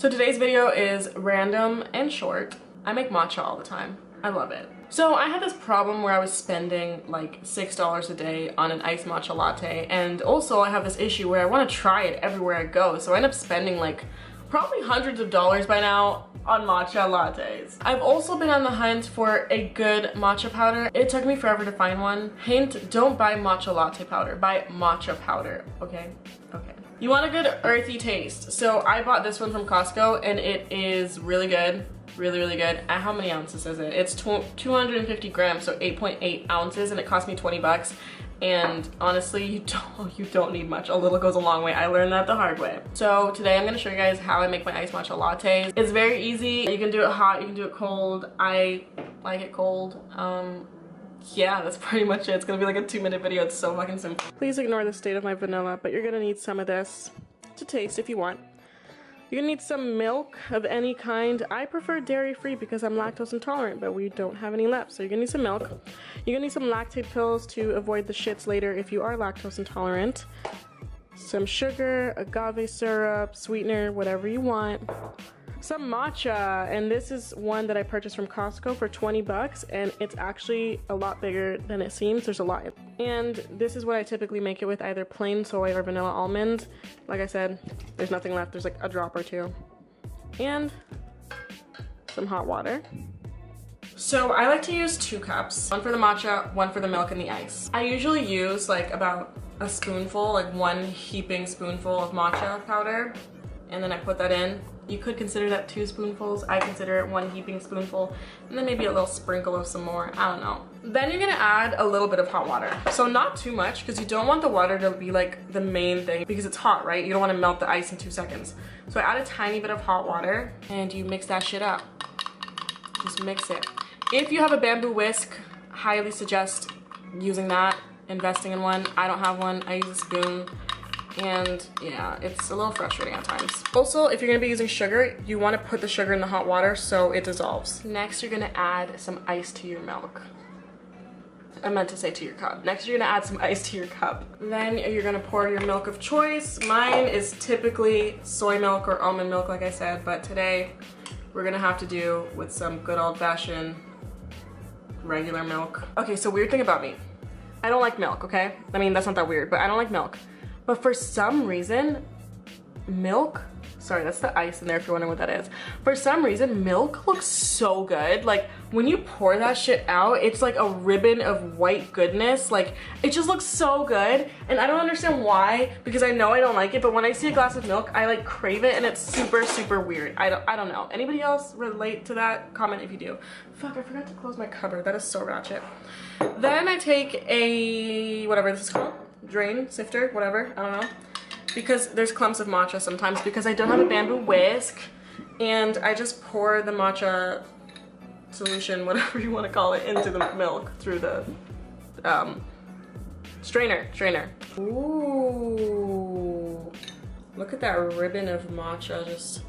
So today's video is random and short. I make matcha all the time. I love it. So I had this problem where I was spending like $6 a day on an iced matcha latte, and also I have this issue where I want to try it everywhere I go, so I end up spending like probably hundreds of dollars by now on matcha lattes. I've also been on the hunt for a good matcha powder. It took me forever to find one. Hint, don't buy matcha latte powder, buy matcha powder, okay? Okay. You want a good earthy taste. So I bought this one from Costco and it is really good. Really good. How many ounces is it? It's 250 grams, so 8.8 ounces, and it cost me 20 bucks. And honestly, you don't need much. A little goes a long way. I learned that the hard way. So today I'm gonna show you guys how I make my iced matcha lattes. It's very easy. You can do it hot, you can do it cold. I like it cold. Yeah, that's pretty much it. It's gonna be like a 2-minute video. It's so fucking simple. Please ignore the state of my vanilla, but you're gonna need some of this to taste if you want. You're gonna need some milk of any kind. I prefer dairy-free because I'm lactose intolerant, but we don't have any left, so you're gonna need some milk. You're gonna need some lactate pills to avoid the shits later if you are lactose intolerant. Some sugar, agave syrup, sweetener, whatever you want. Some matcha, and this is one that I purchased from Costco for 20 bucks, and it's actually a lot bigger than it seems. There's a lot. And this is what I typically make it with, either plain soy or vanilla almond. Like I said, there's nothing left. There's like a drop or two. And some hot water. So I like to use 2 cups. One for the matcha, one for the milk and the ice. I usually use like about a spoonful, like 1 heaping spoonful of matcha powder, and then I put that in. You could consider that 2 spoonfuls. I consider it 1 heaping spoonful, and then maybe a little sprinkle of some more. I don't know. Then you're gonna add a little bit of hot water. So not too much, because you don't want the water to be like the main thing, because it's hot, right? You don't want to melt the ice in 2 seconds. So I add a tiny bit of hot water, and you mix that shit up. Just mix it. If you have a bamboo whisk, highly suggest using that, investing in one. I don't have one. I use a spoon. And yeah, it's a little frustrating at times. Also, if you're gonna be using sugar, you want to put the sugar in the hot water so it dissolves. Next, you're gonna add some ice to your milk. I meant to say to your cup. Next, you're gonna add some ice to your cup. Then you're gonna pour your milk of choice. Mine is typically soy milk or almond milk, like I said, but today we're gonna have to do with some good old-fashioned regular milk. Okay, so weird thing about me. I don't like milk, okay? I mean, that's not that weird, but I don't like milk. But for some reason, milk, sorry, that's the ice in there if you're wondering what that is. For some reason, milk looks so good. Like, when you pour that shit out, it's like a ribbon of white goodness. Like, it just looks so good. And I don't understand why, because I know I don't like it, but when I see a glass of milk, I like crave it, and it's super weird. I don't know. Anybody else relate to that? Comment if you do. Fuck, I forgot to close my cupboard. That is so ratchet. Then I take a, whatever this is called, drain, sifter, whatever, I don't know, because there's clumps of matcha sometimes because I don't have a bamboo whisk, and I just pour the matcha solution, whatever you want to call it, into the milk through the strainer. Ooh, look at that ribbon of matcha. Just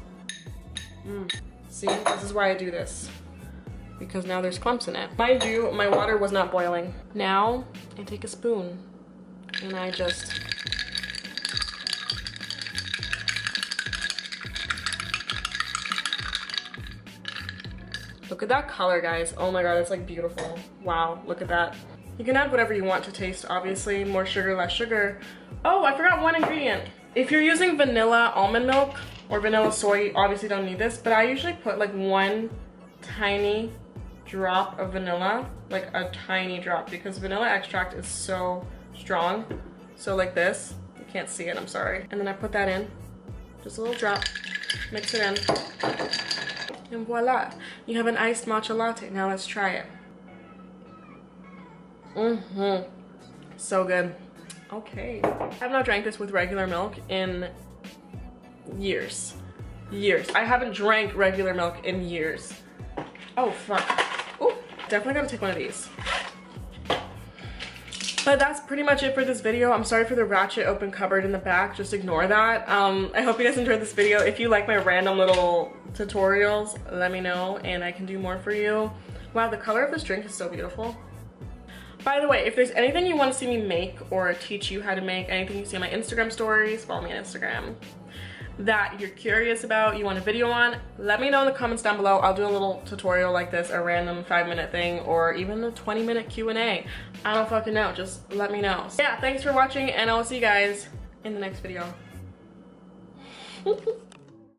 see, this is why I do this, because now there's clumps in it. Mind you, my water was not boiling. Now I take a spoon and I just look at that color, guys. Oh my god, it's like beautiful. Wow, look at that. You can add whatever you want to taste, obviously. More sugar, less sugar. Oh, I forgot one ingredient. If you're using vanilla almond milk or vanilla soy, you obviously don't need this, but I usually put like 1 tiny drop of vanilla, like a tiny drop, because vanilla extract is so strong. So like this, you can't see it, I'm sorry. And then I put that in, just a little drop, mix it in, and voila, you have an iced matcha latte. Now let's try it. So good. Okay, I have not drank this with regular milk in years. I haven't drank regular milk in years. Oh fuck. Ooh, definitely gotta take one of these. But that's pretty much it for this video. I'm sorry for the ratchet open cupboard in the back. Just ignore that. I hope you guys enjoyed this video. If you like my random little tutorials, let me know and I can do more for you. Wow, the color of this drink is so beautiful. By the way, if there's anything you want to see me make or teach you how to make, anything you see on my Instagram stories, follow me on Instagram. that you're curious about, you want a video on, let me know in the comments down below. I'll do a little tutorial like this, a random 5-minute thing, or even a 20-minute Q&A. I don't fucking know, just let me know. So yeah, thanks for watching, and I'll see you guys in the next video.